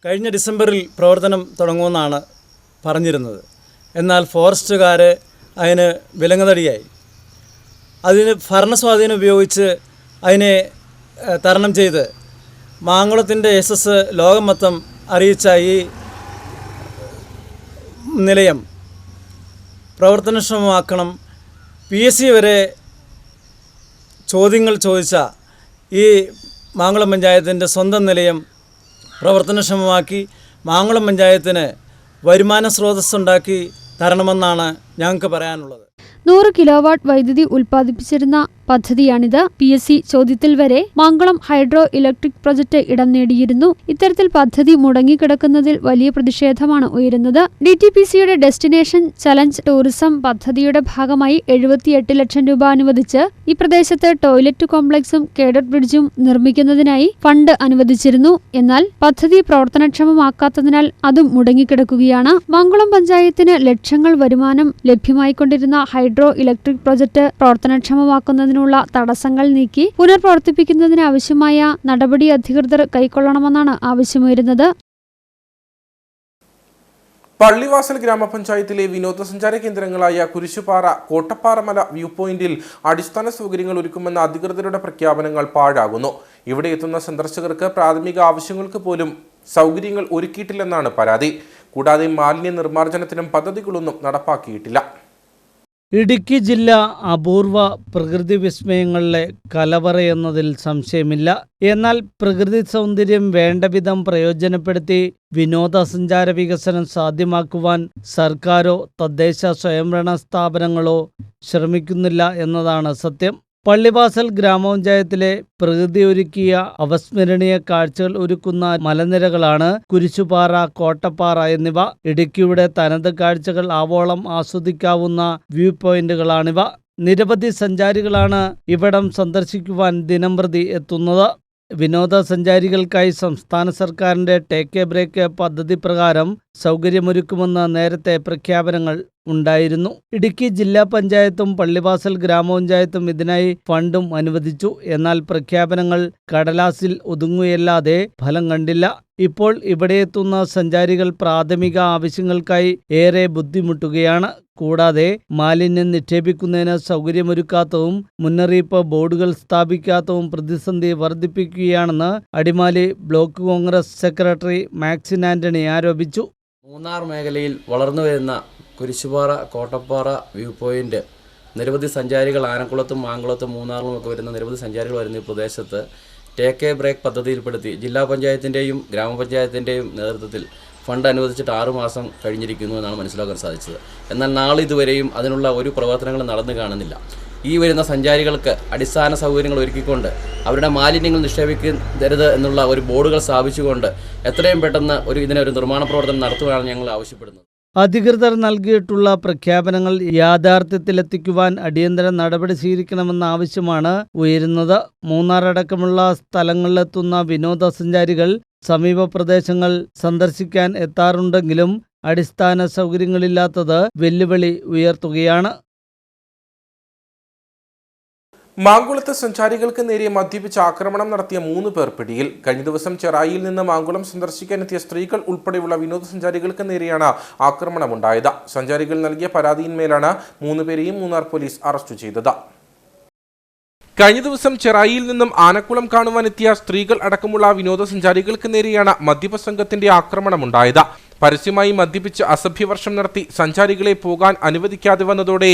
കഴിഞ്ഞ ഡിസംബറിൽ പ്രവർത്തനം തുടങ്ങുമെന്നാണ് പറഞ്ഞിരുന്നത്. എന്നാൽ ഫോറസ്റ്റുകാർ അതിന് വിലങ്ങുതടിയായി. അതിന് ഭരണസ്വാധീനം ഉപയോഗിച്ച് അതിനെ തരണം ചെയ്ത് മാങ്കുളത്തിൻ്റെ യശസ് ലോകം മൊത്തം അറിയിച്ച ഈ നിലയം പ്രവർത്തനക്ഷമമാക്കണം. PSC വരെ ചോദ്യങ്ങൾ ചോദിച്ച ഈ മാങ്കുളം പഞ്ചായത്തിൻ്റെ സ്വന്തം നിലയം പ്രവർത്തനക്ഷമമാക്കി മാങ്കുളം പഞ്ചായത്തിന് വരുമാന സ്രോതസ്സുണ്ടാക്കി തരണമെന്നാണ് ഞങ്ങൾക്ക് പറയാനുള്ളത്. 100 കിലോവാട്ട് വൈദ്യുതി ഉൽപ്പാദിപ്പിച്ചിരുന്ന പദ്ധതിയാണിത്. PSC ചോദ്യത്തിൽ വരെ മാങ്കുളം ഹൈഡ്രോ ഇലക്ട്രിക് പ്രൊജക്ട് ഇടം നേടിയിരുന്നു. ഇത്തരത്തിൽ പദ്ധതി മുടങ്ങിക്കിടക്കുന്നതിൽ വലിയ പ്രതിഷേധമാണ് ഉയരുന്നത്. DTPCയുടെ ഡെസ്റ്റിനേഷൻ ചലഞ്ച് ടൂറിസം പദ്ധതിയുടെ ഭാഗമായി 78 ലക്ഷം രൂപ അനുവദിച്ച് ഈ പ്രദേശത്ത് ടോയ്ലറ്റ് കോംപ്ലക്സും കേഡറ്റ് ബ്രിഡ്ജും നിർമ്മിക്കുന്നതിനായി ഫണ്ട് അനുവദിച്ചിരുന്നു. എന്നാൽ പദ്ധതി പ്രവർത്തനക്ഷമമാക്കാത്തതിനാൽ അതും മുടങ്ങിക്കിടക്കുകയാണ്. മാങ്കുളം പഞ്ചായത്തിന് ലക്ഷങ്ങൾ വരുമാനം ലഭ്യമായിക്കൊണ്ടിരുന്ന ഹൈഡ്രോ ഇലക്ട്രിക് പ്രൊജക്ട് പ്രവർത്തനക്ഷമമാക്കുന്നതിനുള്ള തടസ്സങ്ങൾ നീക്കി പുനർപ്രവർത്തിപ്പിക്കുന്നതിന് ആവശ്യമായ നടപടി അധികൃതർ കൈക്കൊള്ളണമെന്നാണ് ആവശ്യമുയരുന്നത്. പള്ളിവാസൽ ഗ്രാമപഞ്ചായത്തിലെ വിനോദസഞ്ചാര കേന്ദ്രങ്ങളായ കുരിശുപാറ, കോട്ടപ്പാറമല വ്യൂ പോയിന്റിൽ അടിസ്ഥാന സൗകര്യങ്ങൾ ഒരുക്കുമെന്ന അധികൃതരുടെ പ്രഖ്യാപനങ്ങൾ പാഴാകുന്നു. ഇവിടെ എത്തുന്ന സന്ദർശകർക്ക് പ്രാഥമിക ആവശ്യങ്ങൾക്ക് പോലും സൗകര്യങ്ങൾ ഒരുക്കിയിട്ടില്ലെന്നാണ് പരാതി. കൂടാതെ മാലിന്യ നിർമ്മാർജ്ജനത്തിനും പദ്ധതികളൊന്നും നടപ്പാക്കിയിട്ടില്ല. ഇടുക്കി ജില്ല അപൂർവ പ്രകൃതി വിസ്മയങ്ങളിലെ കലവറയെന്നതിൽ സംശയമില്ല. എന്നാൽ പ്രകൃതി സൗന്ദര്യം വേണ്ടവിധം പ്രയോജനപ്പെടുത്തി വിനോദസഞ്ചാര വികസനം സാധ്യമാക്കുവാൻ സർക്കാരോ തദ്ദേശ സ്വയംഭരണ സ്ഥാപനങ്ങളോ ശ്രമിക്കുന്നില്ല എന്നതാണ് സത്യം. പള്ളിവാസൽ ഗ്രാമപഞ്ചായത്തിലെ പ്രകൃതി ഒരുക്കിയ അവസ്മരണീയ കാഴ്ചകൾ ഒരുക്കുന്ന മലനിരകളാണ് കുരിശുപാറ, കോട്ടപ്പാറ എന്നിവ. ഇടുക്കിയുടെ തനത് കാഴ്ചകൾ ആവോളം ആസ്വദിക്കാവുന്ന വ്യൂ പോയിന്റുകളാണിവ. നിരവധി സഞ്ചാരികളാണ് ഇവിടം സന്ദർശിക്കുവാൻ ദിനംപ്രതി എത്തുന്നത്. വിനോദസഞ്ചാരികൾക്കായി സംസ്ഥാന സർക്കാരിന്റെ ടേക്ക് എ ബ്രേക്ക് പദ്ധതി പ്രകാരം സൗകര്യമൊരുക്കുമെന്ന് നേരത്തെ പ്രഖ്യാപനങ്ങൾ ഉണ്ടായിരുന്നു. ഇടുക്കി ജില്ലാ പഞ്ചായത്തും പള്ളിവാസൽ ഗ്രാമപഞ്ചായത്തും ഇതിനായി ഫണ്ടും അനുവദിച്ചു. എന്നാൽ പ്രഖ്യാപനങ്ങൾ കടലാസിൽ ഒതുങ്ങുകയല്ലാതെ ഫലം കണ്ടില്ല. ഇപ്പോൾ ഇവിടെ എത്തുന്ന സഞ്ചാരികൾ പ്രാഥമിക ആവശ്യങ്ങൾക്കായി ഏറെ ബുദ്ധിമുട്ടുകയാണ്. കൂടാതെ മാലിന്യം നിക്ഷേപിക്കുന്നതിന് സൗകര്യമൊരുക്കാത്തതും മുന്നറിയിപ്പ് ബോർഡുകൾ സ്ഥാപിക്കാത്തതും പ്രതിസന്ധി വർദ്ധിപ്പിക്കുകയാണെന്ന് അടിമാലി ബ്ലോക്ക് കോൺഗ്രസ് സെക്രട്ടറി മാക്സിൻ ആന്റണി ആരോപിച്ചു. മൂന്നാർ മേഖലയിൽ വളർന്നുവരുന്ന കുരിശുപാറ, കോട്ടപ്പാറ വ്യൂ പോയിന്റ് നിരവധി സഞ്ചാരികൾ ആനക്കുളത്തും മാങ്കുളത്തും മൂന്നാറിലുമൊക്കെ വരുന്ന നിരവധി സഞ്ചാരികൾ വരുന്ന ഈ പ്രദേശത്ത് ടേക്ക് എ ബ്രേക്ക് പദ്ധതിയിൽപ്പെടുത്തി ജില്ലാ പഞ്ചായത്തിൻ്റെയും ഗ്രാമപഞ്ചായത്തിൻ്റെയും നേതൃത്വത്തിൽ ഫണ്ട് അനുവദിച്ചിട്ട് 6 മാസം കഴിഞ്ഞിരിക്കുന്നു എന്നാണ് മനസ്സിലാക്കാൻ സാധിച്ചത്. എന്നാൽ നാളിതുവരെയും അതിനുള്ള ഒരു പ്രവർത്തനങ്ങളും നടന്നു കാണുന്നില്ല. ഈ വരുന്ന സഞ്ചാരികൾക്ക് അടിസ്ഥാന സൗകര്യങ്ങൾ ഒരുക്കിക്കൊണ്ട് അവരുടെ മാലിന്യങ്ങൾ നിക്ഷേപിക്കരുത് എന്നുള്ള ഒരു ബോർഡുകൾ സ്ഥാപിച്ചുകൊണ്ട് എത്രയും പെട്ടെന്ന് ഇതിനൊരു നിർമ്മാണ പ്രവർത്തനം നടത്തുവാനാണ് ഞങ്ങൾ ആവശ്യപ്പെടുന്നത്. അധികൃതർ നൽകിയിട്ടുള്ള പ്രഖ്യാപനങ്ങൾ യാഥാർത്ഥ്യത്തിലെത്തിക്കുവാൻ അടിയന്തര നടപടി സ്വീകരിക്കണമെന്ന ആവശ്യമാണ് ഉയരുന്നത്. മൂന്നാർ അടക്കമുള്ള സ്ഥലങ്ങളിലെത്തുന്ന വിനോദസഞ്ചാരികൾ സമീപ പ്രദേശങ്ങൾ സന്ദർശിക്കാൻ എത്താറുണ്ടെങ്കിലും അടിസ്ഥാന സൗകര്യങ്ങളില്ലാത്തത് വെല്ലുവിളി ഉയർത്തുകയാണ്. മാങ്കുളത്ത് സഞ്ചാരികൾക്ക് നേരെ മദ്യപിച്ച് ആക്രമണം നടത്തിയ 3 പേർ പിടിയിൽ. കഴിഞ്ഞ ദിവസം ചെറായിയിൽ നിന്ന് മാങ്കുളം സന്ദർശിക്കാനെത്തിയ സ്ത്രീകൾ ഉൾപ്പെടെയുള്ള വിനോദസഞ്ചാരികൾക്ക് നേരെയാണ് ആക്രമണമുണ്ടായത്. സഞ്ചാരികൾ നൽകിയ പരാതിയിന്മേലാണ് 3 പേരെയും മൂന്നാർ പോലീസ് അറസ്റ്റ് ചെയ്തത്. കഴിഞ്ഞ ദിവസം ചെറായിയിൽ നിന്നും ആനക്കുളം കാണുവാനെത്തിയ സ്ത്രീകൾ അടക്കമുള്ള വിനോദസഞ്ചാരികൾക്ക് നേരെയാണ് മദ്യപ സംഘത്തിന്റെ ആക്രമണമുണ്ടായത്. പരസ്യമായി മദ്യപിച്ച് അസഭ്യവർഷം നടത്തി സഞ്ചാരികളെ പോകാൻ അനുവദിക്കാതെ വന്നതോടെ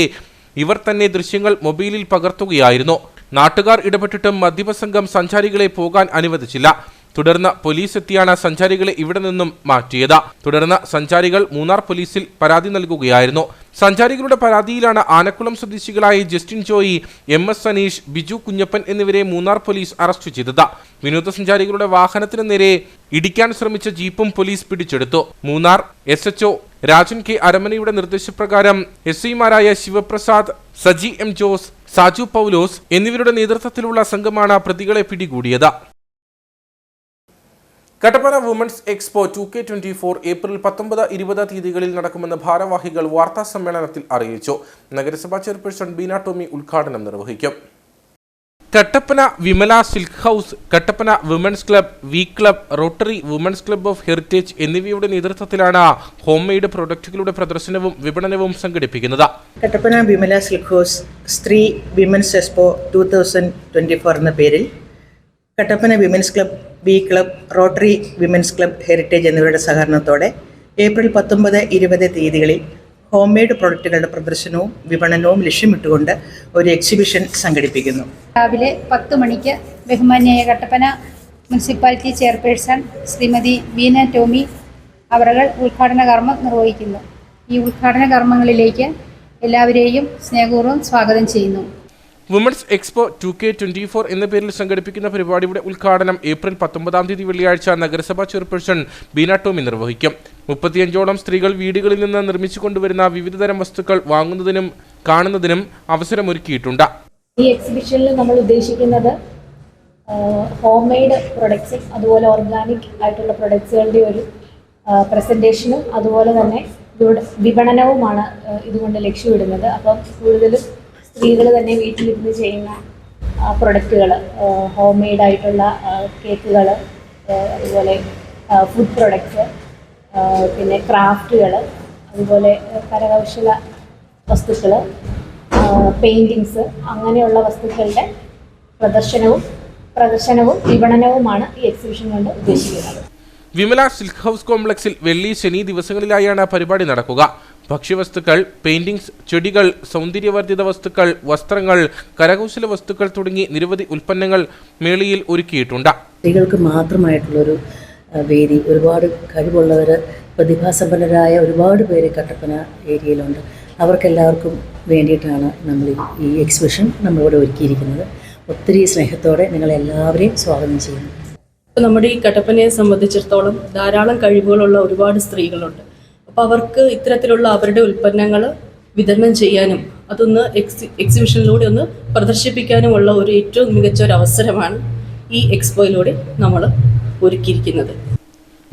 ഇവർ തന്നെ ദൃശ്യങ്ങൾ മൊബൈലിൽ പകർത്തുകയായിരുന്നു. നാട്ടുകാർ ഇടപെട്ടിട്ടും മദ്യപ സംഘം സഞ്ചാരികളെ പോകാൻ അനുവദിച്ചില്ല. തുടർന്ന് പോലീസ് എത്തിയാണ് സഞ്ചാരികളെ ഇവിടെ നിന്നും മാറ്റിയത്. തുടർന്ന് സഞ്ചാരികൾ മൂന്നാർ പോലീസിൽ പരാതി നൽകുകയായിരുന്നു. സഞ്ചാരികളുടെ പരാതിയിലാണ് ആനക്കുളം സ്വദേശികളായ ജസ്റ്റിൻ ജോയി, MS സനീഷ്, ബിജു കുഞ്ഞപ്പൻ എന്നിവരെ മൂന്നാർ പോലീസ് അറസ്റ്റ് ചെയ്തത്. വിനോദസഞ്ചാരികളുടെ വാഹനത്തിന് നേരെ ഇടിക്കാൻ ശ്രമിച്ച ജീപ്പും പോലീസ് പിടിച്ചെടുത്തു. മൂന്നാർ SHO രാജൻ K അരമനയുടെ നിർദ്ദേശപ്രകാരം SIമാരായ ശിവപ്രസാദ്, സജി M ജോസ്, സാജു പൗലോസ് എന്നിവരുടെ നേതൃത്വത്തിലുള്ള സംഘമാണ് പ്രതികളെ പിടികൂടിയത്. Kattappana women's expo 2K24 April 19, 20 തീയതികളിൽ നടക്കുമെന്ന് ഭാരവാഹികൾ വാർത്താ സമ്മേളനത്തിൽ അറിയിച്ചു. നഗരസഭാ ചെയർപേഴ്സൺ ബീന ടോമി ഉദ്ഘാടനം നിർവഹിക്കും. Kattappana Vimala silk house, Kattappana women's club, V club, rotary, women's club of heritage എന്നിവയുടെ നേതൃത്വത്തിലാണ് ഹോം മെയ്ഡ് പ്രൊഡക്റ്റുകളുടെ പ്രദർശനവും വിപണനവും സംഘടിപ്പിക്കുന്നത്. കട്ടപ്പന വിമല സിൽക്ക് ഹൗസ് സ്ത്രീ വിമൻസ് എക്സ്പോ 2024 എന്ന പേരിൽ Kattappana women's club, V club, rotary women's club heritage എന്നിവരുടെ സഹകരണത്തോടെ ഏപ്രിൽ 19, 20 തീയതികളിൽ ഹോം മെയ്ഡ് പ്രൊഡക്റ്റുകളുടെ പ്രദർശനവും വിപണനവും ലക്ഷ്യമിട്ടുകൊണ്ട് ഒരു എക്സിബിഷൻ സംഘടിപ്പിക്കുന്നു. രാവിലെ 10 മണിക്ക് ബഹുമാന്യായ കട്ടപ്പന മുനിസിപ്പാലിറ്റി ചെയർപേഴ്സൺ ശ്രീമതി ബീന ടോമി അവர்கள் ഉദ്ഘാടന കർമ്മം നിർവഹിക്കുന്നു. ഈ ഉദ്ഘാടന കർമ്മങ്ങളിലേക്ക് എല്ലാവരെയും സ്നേഹപൂർവ്വം സ്വാഗതം ചെയ്യുന്നു. വുമൻസ് എക്സ്പോ 2K24 എന്ന പേരിൽ സംഘടിപ്പിക്കുന്ന പരിപാടിയുടെ ഉദ്ഘാടനം ഏപ്രിൽ 19 വെള്ളിയാഴ്ച നഗരസഭാ ചെയർപേഴ്സൺ ബീന ടോമി നിർവഹിക്കും. 35ഓളം സ്ത്രീകൾ വീടുകളിൽ നിന്ന് നിർമ്മിച്ചു കൊണ്ടുവരുന്ന വിവിധതരം വസ്തുക്കൾ വാങ്ങുന്നതിനും കാണുന്നതിനും അവസരമൊരുക്കിയിട്ടുണ്ട്. ഈ എക്സിബിഷനിൽ നമ്മൾ ഉദ്ദേശിക്കുന്നത് ഹോം മെയ്ഡ് പ്രൊഡക്ട്സും അതുപോലെ ഓർഗാനിക് ആയിട്ടുള്ള പ്രൊഡക്ട്സുകളുടെ ഒരു പ്രസൻറ്റേഷനും അതുപോലെ തന്നെ വിപണനവുമാണ് ഇതുകൊണ്ട് ലക്ഷ്യമിടുന്നത്. അപ്പം കൂടുതലും സ്ത്രീകൾ തന്നെ വീട്ടിലിരുന്ന് ചെയ്യുന്ന പ്രൊഡക്റ്റുകൾ, ഹോം മെയ്ഡ് ആയിട്ടുള്ള കേക്കുകൾ, അതുപോലെ ഫുഡ് പ്രൊഡക്ട്സ്, പിന്നെ ക്രാഫ്റ്റുകൾ, അതുപോലെ കരകൗശല വസ്തുക്കൾ, പെയിൻറ്റിങ്സ്, അങ്ങനെയുള്ള വസ്തുക്കളുടെ പ്രദർശനവും വിപണനവുമാണ് ഈ എക്സിബിഷൻ കൊണ്ട് ഉദ്ദേശിക്കുന്നത്. വിമല സിൽക്ക് ഹൗസ് കോംപ്ലക്സിൽ വെള്ളി, ശനി ദിവസങ്ങളിലായാണ് പരിപാടി നടക്കുക. ഭക്ഷ്യവസ്തുക്കൾ, പെയിന്റിംഗ്സ്, ചെടികൾ, സൗന്ദര്യവർദ്ധിത വസ്തുക്കൾ, വസ്ത്രങ്ങൾ, കരകൗശല വസ്തുക്കൾ തുടങ്ങി നിരവധി ഉൽപ്പന്നങ്ങൾ മേളയിൽ ഒരുക്കിയിട്ടുണ്ട്. സ്ത്രീകൾക്ക് മാത്രമായിട്ടുള്ളൊരു വേദി, ഒരുപാട് കഴിവുള്ളവർ, പ്രതിഭാസമ്പന്നരായ ഒരുപാട് പേര് കട്ടപ്പന ഏരിയയിലുണ്ട്. അവർക്കെല്ലാവർക്കും വേണ്ടിയിട്ടാണ് നമ്മൾ ഈ എക്സിബിഷൻ നമ്മളിവിടെ ഒരുക്കിയിരിക്കുന്നത്. ഒത്തിരി സ്നേഹത്തോടെ നിങ്ങളെല്ലാവരെയും സ്വാഗതം ചെയ്യുന്നു. നമ്മുടെ ഈ കട്ടപ്പനയെ സംബന്ധിച്ചിടത്തോളം ധാരാളം കഴിവുകളുള്ള ഒരുപാട് സ്ത്രീകളുണ്ട്. അപ്പോൾ അവർക്ക് ഇത്തരത്തിലുള്ള അവരുടെ ഉൽപ്പന്നങ്ങൾ വിതരണം ചെയ്യാനും അതൊന്ന് എക്സിബിഷനിലൂടെ ഒന്ന് പ്രദർശിപ്പിക്കാനുമുള്ള ഒരു ഏറ്റവും മികച്ച ഒരു അവസരമാണ് ഈ എക്സ്പോയിലൂടെ നമ്മൾ ഒരുക്കിയിരിക്കുന്നത്.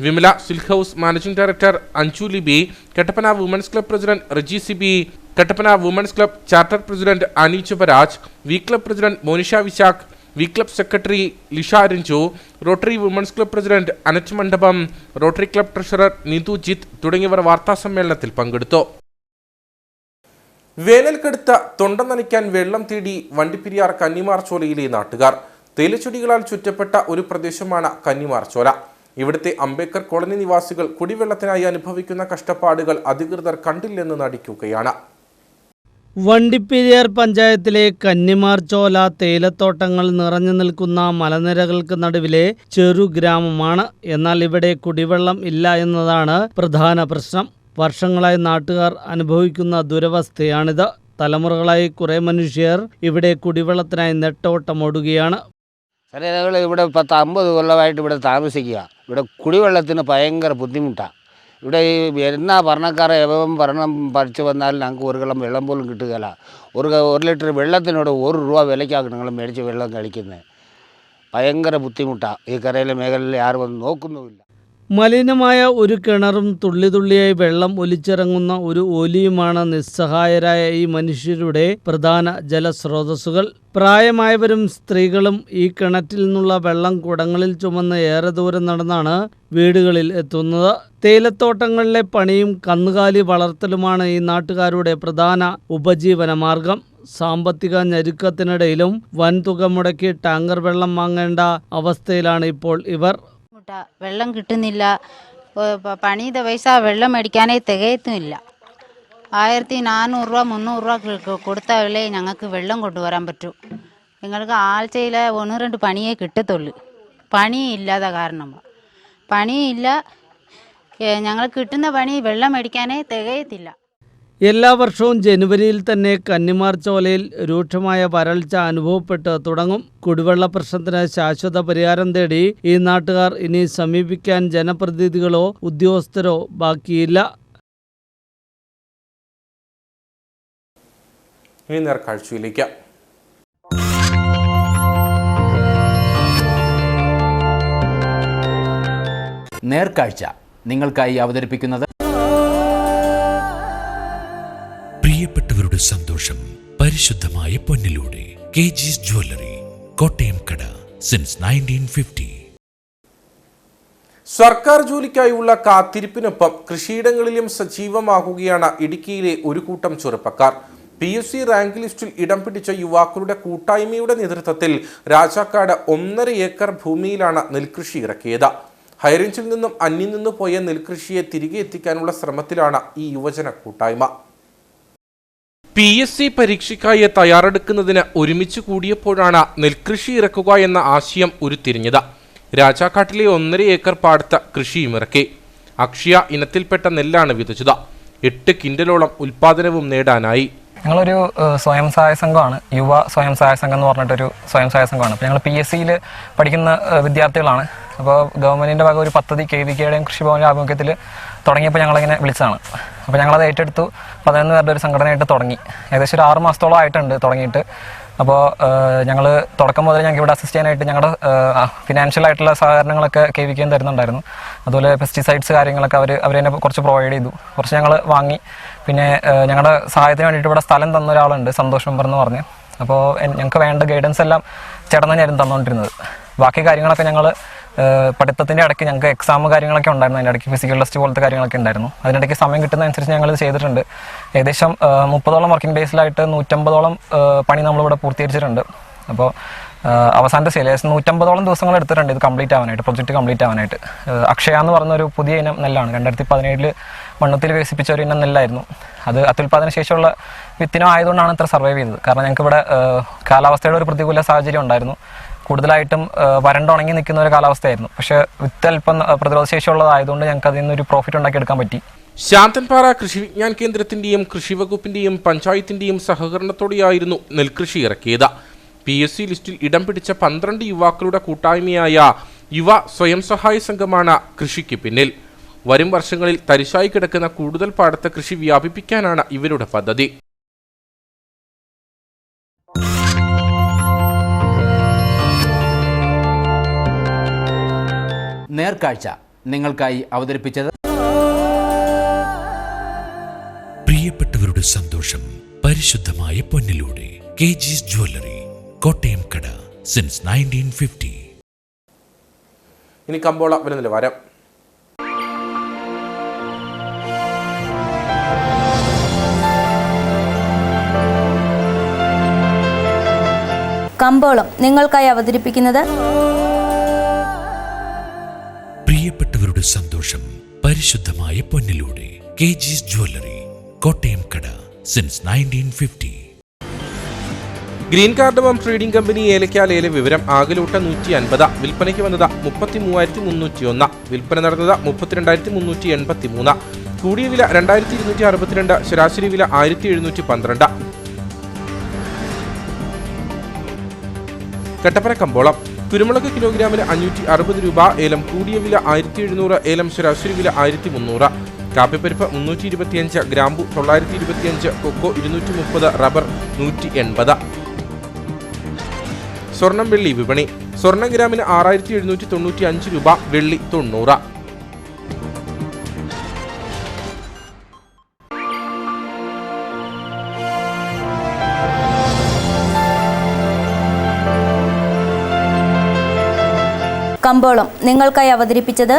Vimala silk house managing director Anju Libi, Kattappana women's club president Reji Sibi, Kattappana women's club charter president Ani Chubaraj, V club president Monisha Vishakh, V club secretary Lisha Ranju, Rotary women's club president Annet Mandapam, Rotary club treasurer Nithu Jith തുടങ്ങിയവർ വാർത്താസമ്മേളനത്തിൽ പങ്കെടുത്തു. വേനൽ കടുത്ത തൊണ്ട നനയ്ക്കാൻ വെള്ളം തേടി വണ്ടിപ്പെരിയാർ കന്നിമാർ ചോലയിലെ നാട്ടുകാർ. തേയിലച്ചെടികളാൽ ചുറ്റപ്പെട്ട ഒരു പ്രദേശമാണ് കന്നിമാർ ചോല. ഇവിടുത്തെ അംബേദ്കർ കോളനി നിവാസികൾ കുടിവെള്ളത്തിനായി അനുഭവിക്കുന്ന കഷ്ടപ്പാടുകൾ അധികൃതർ കണ്ടില്ലെന്ന് നടിക്കുകയാണ്. വണ്ടിപ്പെരിയാർ പഞ്ചായത്തിലെ കന്നിമാർ ചോല തേയിലത്തോട്ടങ്ങൾ നിറഞ്ഞു നിൽക്കുന്ന മലനിരകൾക്ക് നടുവിലെ ചെറു ഗ്രാമമാണ്. എന്നാൽ ഇവിടെ കുടിവെള്ളം ഇല്ല എന്നതാണ് പ്രധാന പ്രശ്നം. വർഷങ്ങളായി നാട്ടുകാർ അനുഭവിക്കുന്ന ദുരവസ്ഥയാണിത്. തലമുറകളായി കുറേ മനുഷ്യർ ഇവിടെ കുടിവെള്ളത്തിനായി നെട്ടോട്ടമോടുകയാണ്. ഇവിടെ 10-50 കൊല്ലമായിട്ട് ഇവിടെ താമസിക്കുക. ഇവിടെ കുടിവെള്ളത്തിന് ഭയങ്കര ബുദ്ധിമുട്ടാണ്. ഇവിടെ ഈ എന്നാ ഭരണക്കാരെ ഭരണം ഭരിച്ചു വന്നാലും ഞങ്ങൾക്ക് ഒരു കളം വെള്ളം പോലും കിട്ടുകയില്ല. ഒരു ലിറ്റർ വെള്ളത്തിനോട് 1 രൂപ വിലയ്ക്കാണ് നിങ്ങൾ മേടിച്ച് വെള്ളം കഴിക്കുന്നത്. ഭയങ്കര ബുദ്ധിമുട്ടാണ്. ഈ കരയിലെ മേഖലയിൽ ആരും വന്ന് നോക്കുന്നുമില്ല. മലിനമായ ഒരു കിണറും തുള്ളിതുള്ളിയായി വെള്ളം ഒലിച്ചിറങ്ങുന്ന ഒരു ഓലിയുമാണ് നിസ്സഹായരായ ഈ മനുഷ്യരുടെ പ്രധാന ജലസ്രോതസ്സുകൾ. പ്രായമായവരും സ്ത്രീകളും ഈ കിണറ്റിൽ നിന്നുള്ള വെള്ളം കുടങ്ങളിൽ ചുമന്ന് ഏറെ ദൂരം നടന്നാണ് വീടുകളിൽ എത്തുന്നത്. തേയിലത്തോട്ടങ്ങളിലെ പണിയും കന്നുകാലി വളർത്തലുമാണ് ഈ നാട്ടുകാരുടെ പ്രധാന ഉപജീവന മാർഗം. സാമ്പത്തിക ഞെരുക്കത്തിനിടയിലും വൻതുക മുടക്കി ടാങ്കർ വെള്ളം വാങ്ങേണ്ട അവസ്ഥയിലാണ് ഇപ്പോൾ ഇവർ. വെള്ളം കിട്ടുന്നില്ല. പണിയുടെ പൈസ വെള്ളം മേടിക്കാനേ തികയത്തുമില്ല. 1400 രൂപ 300 രൂപ കൊടുത്താലേ ഞങ്ങൾക്ക് വെള്ളം കൊണ്ടുവരാൻ പറ്റൂ. നിങ്ങൾക്ക് ആഴ്ചയിൽ 1-2 പണിയേ കിട്ടത്തുള്ളൂ. പണിയില്ലാതെ കാരണം പണിയില്ല. ഞങ്ങൾ കിട്ടുന്ന പണി വെള്ളം മേടിക്കാനേ തികയത്തില്ല. എല്ലാ വർഷവും ജനുവരിയിൽ തന്നെ കന്നിമാർ ചോലയിൽ രൂക്ഷമായ വരൾച്ച അനുഭവപ്പെട്ട് തുടങ്ങും. കുടിവെള്ള പ്രശ്നത്തിന് ശാശ്വത പരിഹാരം തേടി ഈ നാട്ടുകാർ ഇനി സമീപിക്കാൻ ജനപ്രതിനിധികളോ ഉദ്യോഗസ്ഥരോ ബാക്കിയില്ല. ഇനി നേർക്കാഴ്ചയിലേക്ക്. നേർക്കാഴ്ച നിങ്ങൾക്കായി അവതരിപ്പിക്കുന്നത് പ്രിയപ്പെട്ടവരുടെ സന്തോഷം പരിശുദ്ധമായ പൊന്നിലൂടെ KG's ജ്വല്ലറി, കോട്ടയം കട, സിൻസ് 1950. സർക്കാർ ജോലിക്കായുള്ള കാത്തിരിപ്പിനൊപ്പം കൃഷിയിടങ്ങളിലും സജീവമാകുകയാണ് ഇടുക്കിയിലെ ഒരു കൂട്ടം ചെറുപ്പക്കാർ. PSC റാങ്ക് ലിസ്റ്റിൽ ഇടം പിടിച്ച യുവാക്കളുടെ കൂട്ടായ്മയുടെ നേതൃത്വത്തിൽ രാജാക്കാട് 1.5 ഏക്കർ ഭൂമിയിലാണ് നെൽകൃഷി ഇറക്കിയത്. ഹൈറേഞ്ചിൽ നിന്നും അന്യം നിന്നു പോയ നെൽകൃഷിയെ തിരികെ എത്തിക്കാനുള്ള ശ്രമത്തിലാണ് ഈ യുവജന കൂട്ടായ്മ. PSC പരീക്ഷയ്ക്കായി തയ്യാറെടുക്കുന്നതിന് ഒരുമിച്ച് കൂടിയപ്പോഴാണ് നെൽകൃഷി ഇറക്കുക എന്ന ആശയം ഉരുത്തിരിഞ്ഞത്. രാജാക്കാട്ടിലെ 1.5 ഏക്കർ പാടത്ത് കൃഷിയും ഇറക്കി. അക്ഷയ ഇനത്തിൽപ്പെട്ട നെല്ലാണ് വിതച്ചത്. 8 കിൻഡലോളം ഉൽപാദനവും നേടാനായി. ഞങ്ങളൊരു സ്വയം സഹായ സംഘമാണ്, യുവ സ്വയം സഹായ സംഘം എന്ന് പറഞ്ഞിട്ടൊരു സ്വയം സഹായ സംഘമാണ്. അപ്പോൾ ഞങ്ങൾ PSCയിൽ പഠിക്കുന്ന വിദ്യാർത്ഥികളാണ്. അപ്പോൾ ഗവൺമെൻറ്റിൻ്റെ ഭാഗം ഒരു പദ്ധതി KVKയുടെയും കൃഷിഭവൻ്റെ ആഭിമുഖ്യത്തിൽ തുടങ്ങിയപ്പോൾ ഞങ്ങളിങ്ങനെ വിളിച്ചതാണ്. അപ്പോൾ ഞങ്ങളത് ഏറ്റെടുത്തു. 11 പേരുടെ ഒരു സംഘടനയായിട്ട് തുടങ്ങി. ഏകദേശം ഒരു 6 മാസത്തോളം ആയിട്ടുണ്ട് തുടങ്ങിയിട്ട്. അപ്പോൾ ഞങ്ങൾ തുടക്കം മുതൽ ഞങ്ങൾക്ക് ഇവിടെ അസിസ്റ്റ് ചെയ്യാനായിട്ട് ഞങ്ങളുടെ ഫിനാൻഷ്യലായിട്ടുള്ള സഹകരണങ്ങളൊക്കെ KVKയും തരുന്നുണ്ടായിരുന്നു. അതുപോലെ പെസ്റ്റിസൈഡ്സ് കാര്യങ്ങളൊക്കെ അവർ തന്നെ കുറച്ച് പ്രൊവൈഡ് ചെയ്തു. കുറച്ച് ഞങ്ങൾ വാങ്ങി. പിന്നെ ഞങ്ങളുടെ സഹായത്തിന് വേണ്ടിയിട്ട് ഇവിടെ സ്ഥലം തന്ന ഒരാളുണ്ട്, സന്തോഷ് മെമ്പർ എന്ന് പറഞ്ഞ്. അപ്പോൾ ഞങ്ങൾക്ക് വേണ്ട ഗൈഡൻസ് എല്ലാം ചേട്ടൻ തന്നെയായിരുന്നു തന്നുകൊണ്ടിരുന്നത്. ബാക്കി കാര്യങ്ങളൊക്കെ ഞങ്ങൾ പഠിത്തത്തിൻ്റെ ഇടയ്ക്ക് ഞങ്ങൾക്ക് എക്സാം കാര്യങ്ങളൊക്കെ ഉണ്ടായിരുന്നു. അതിൻ്റെ ഇടയ്ക്ക് ഫിസിക്കൽ ടെസ്റ്റ് പോലത്തെ കാര്യങ്ങളൊക്കെ ഉണ്ടായിരുന്നു. അതിനിടയ്ക്ക് സമയം കിട്ടുന്നതനുസരിച്ച് ഞങ്ങളിത് ചെയ്തിട്ടുണ്ട്. ഏകദേശം 30ഓളം വർക്കിംഗ് ഡേയ്സിലായിട്ട് 150ഓളം പണി നമ്മളിവിടെ പൂർത്തീകരിച്ചിട്ടുണ്ട്. അപ്പോൾ അവസാനത്തെ സെയിൽ ഏകദേശം 150ഓളം ദിവസങ്ങൾ എടുത്തിട്ടുണ്ട് ഇത് കംപ്ലീറ്റ് ആവാനായിട്ട്, പ്രൊജക്റ്റ് കംപ്ലീറ്റ് ആവാനായിട്ട്. അക്ഷയ എന്ന് പറഞ്ഞൊരു പുതിയ ഇനം നെല്ലാണ്. 2017 മണ്ണത്തിൽ വികസിപ്പിച്ച ഒരു ഇനം നെല്ലായിരുന്നു. അത് അത്യുൽപാദന ശേഷിയുള്ള വിത്തിനം ആയതുകൊണ്ടാണ് ഇത്ര സർവൈവ് ചെയ്തത്. കാരണം ഞങ്ങൾക്ക് ഇവിടെ കാലാവസ്ഥയുടെ ഒരു പ്രതികൂല സാഹചര്യം ഉണ്ടായിരുന്നു. കൂടുതലായിട്ടും വരണ്ടുണങ്ങി നിൽക്കുന്ന ഒരു കാലാവസ്ഥയായിരുന്നു. പക്ഷേ വിത്ത് അല്പം പ്രതിരോധശേഷിയുള്ളതായതുകൊണ്ട് ഞങ്ങൾക്ക് അതിൽ നിന്നൊരു പ്രോഫിറ്റ് ഉണ്ടാക്കിയെടുക്കാൻ പറ്റി. ശാന്തൻപാറ കൃഷി വിജ്ഞാൻ കേന്ദ്രത്തിന്റെയും കൃഷി വകുപ്പിന്റെയും പഞ്ചായത്തിന്റെയും സഹകരണത്തോടെയായിരുന്നു നെൽകൃഷി ഇറക്കിയത്. PSC ലിസ്റ്റിൽ ഇടം പിടിച്ച 12 യുവാക്കളുടെ കൂട്ടായ്മയായ യുവ സ്വയം സഹായ സംഘമാണ് കൃഷിക്ക് പിന്നിൽ. വരും വർഷങ്ങളിൽ തരിശായി കിടക്കുന്ന കൂടുതൽ പാടത്ത് കൃഷി വ്യാപിപ്പിക്കാനാണ് ഇവരുടെ പദ്ധതി. നേർക്കാഴ്ച നിങ്ങൾക്കായി അവതരിപ്പിച്ചത് പ്രിയപ്പെട്ടവരുടെ സന്തോഷം പരിശുദ്ധമായ പൊന്നിലൂടെ KG's ജ്വല്ലറി, കോട്ടയം കട, സിൻസ് 1950. ഇനി കമ്പോള വില നിലവാരം. കമ്പോളം നിങ്ങൾക്കായി അവതരിപ്പിക്കുന്നത് പ്രിയപ്പെട്ടവരുടെ സന്തോഷം പരിശുദ്ധമായ പൊന്നിലൂടെ KG's ജ്വല്ലറി, കോട്ടയം കട, since 1950. Green cardamom trading company ഏലക്ക ലേല വിവരം. ആകലൂട്ട 150, വിൽപ്പനയ്ക്ക് വന്നത് 33,301, വിൽപ്പന നടന്നത് 32,383, കൂടിയ വില 2,262, ശരാശരി വില 1,712. കട്ടപ്പന കമ്പോളം. കുരുമുളക് കിലോഗ്രാമിന് 560 രൂപ, ഏലം കൂടിയ വില 1,700, ഏലം ശരാശരി വില 1,300. കാപ്പിപ്പരിപ്പ് 325, ഗ്രാമ്പു 925, കൊക്കോ 230, റബ്ബർ 180. സ്വർണം വെള്ളി വിപണി. സ്വർണം ഗ്രാമിന് 6,795 രൂപ, വെള്ളി 90. കമ്പോളം നിങ്ങൾക്കായി അവതരിപ്പിച്ചത്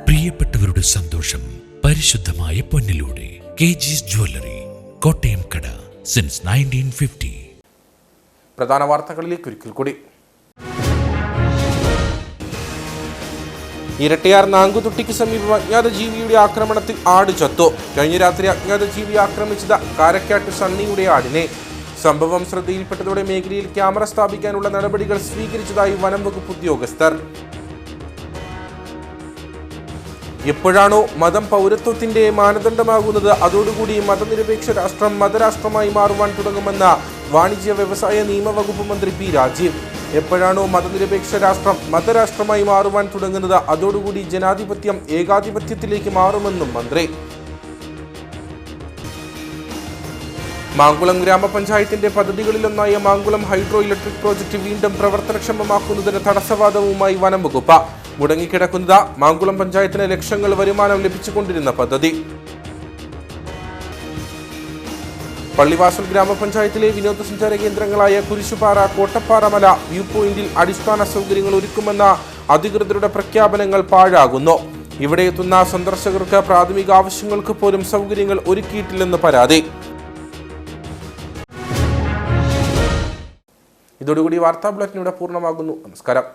പ്രിയപ്പെട്ടവരുടെ സന്തോഷം പരിശുദ്ധമായ പൊന്നിലൂടെ KG's ജ്വല്ലറി, കോട്ടയം കട, സിൻസ് 1950. പ്രധാന വാർത്തകളിലേക്ക് ഒരിക്കൽ കൂടി. ഇരട്ടയാർ നാങ്കുതുട്ടിക്ക് സമീപം അജ്ഞാത ജീവിയുടെ ആക്രമണത്തിൽ ആട് ചത്തു. കഴിഞ്ഞ രാത്രി അജ്ഞാത ജീവി ആക്രമിച്ചത് കാരക്കാട്ട് സണ്ണിയുടെ ആടിനെ. സംഭവം ശ്രദ്ധയിൽപ്പെട്ടതോടെ മേഖലയിൽ ക്യാമറ സ്ഥാപിക്കാനുള്ള നടപടികൾ സ്വീകരിച്ചതായി വനം വകുപ്പ് ഉദ്യോഗസ്ഥർ. എപ്പോഴാണോ മതം പൗരത്വത്തിന്റെ മാനദണ്ഡമാകുന്നത് അതോടുകൂടി മതനിരപേക്ഷ രാഷ്ട്രം മതരാഷ്ട്രമായി മാറുവാൻ തുടങ്ങുമെന്ന് വാണിജ്യ വ്യവസായ നിയമവകുപ്പ് മന്ത്രി P. രാജീവ്. എപ്പോഴാണോ മതനിരപേക്ഷ രാഷ്ട്രം മതരാഷ്ട്രമായി മാറുവാൻ തുടങ്ങുന്നത് അതോടുകൂടി ജനാധിപത്യം ഏകാധിപത്യത്തിലേക്ക് മാറുമെന്നും മന്ത്രി. മാങ്കുളം ഗ്രാമപഞ്ചായത്തിന്റെ പദ്ധതികളിലൊന്നായ മാങ്കുളം ഹൈഡ്രോ ഇലക്ട്രിക് പ്രോജക്റ്റ് വീണ്ടും പ്രവർത്തനക്ഷമമാക്കുന്നതിന് തടസ്സവാദവുമായി വനം വകുപ്പ്. മുടങ്ങിക്കിടക്കുന്നത് മാങ്കുളം പഞ്ചായത്തിന് ലക്ഷങ്ങൾ വരുമാനം ലഭിച്ചുകൊണ്ടിരുന്ന പദ്ധതി. പള്ളിവാസൽ ഗ്രാമപഞ്ചായത്തിലെ വിനോദസഞ്ചാര കേന്ദ്രങ്ങളായ കുരിശുപാറ, കോട്ടപ്പാറമല വ്യൂ പോയിന്റിൽ അടിസ്ഥാന സൗകര്യങ്ങൾ ഒരുക്കുമെന്ന അധികൃതരുടെ പ്രഖ്യാപനങ്ങൾ പാഴാകുന്നു. ഇവിടെ എത്തുന്ന സന്ദർശകർക്ക് പ്രാഥമിക ആവശ്യങ്ങൾക്ക് പോലും സൗകര്യങ്ങൾ ഒരുക്കിയിട്ടില്ലെന്ന് പരാതി. ഇതോടുകൂടി വാർത്താ ബുള്ളറ്റിൻ ഇവിടെ പൂർണ്ണമാകുന്നു. നമസ്കാരം.